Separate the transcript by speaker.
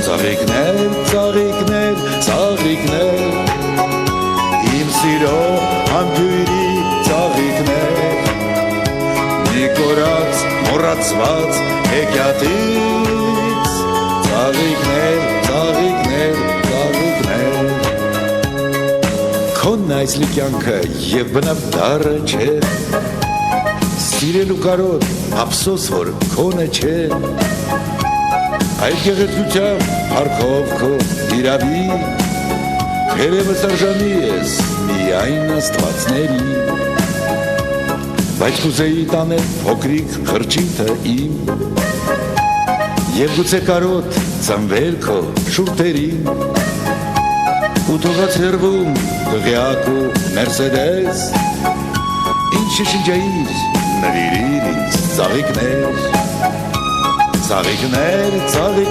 Speaker 1: Ծաղիկներ, ծաղիկներ, ծաղիկներ, իմ սիրո համբույրի ծաղիկներ, մի կորած, մոռացված հեքիաթից, ծաղիկներ, ծաղիկներ, ծաղիկներ, քոնն այս լիկյանքը և բնավ դարը չէ, սիրելու կարոտ, ափսոս, որ քոնը չէ, այդ գեղեցկությամբ, փառքով քո հիրավի, երևս արժանի ես միայն աստվածների, բայց կուզեի տանել փոքրիկ խրճիթը իմ, և գուցե կարոտ ծնվել քո շուրթերին, ու թողած հեռվում դղյակ ու մերսեդես, ինչ շշնջայիր, նվիրիր ինձ ծաղիկներ, ծաղիկներ, ծաղիկներ,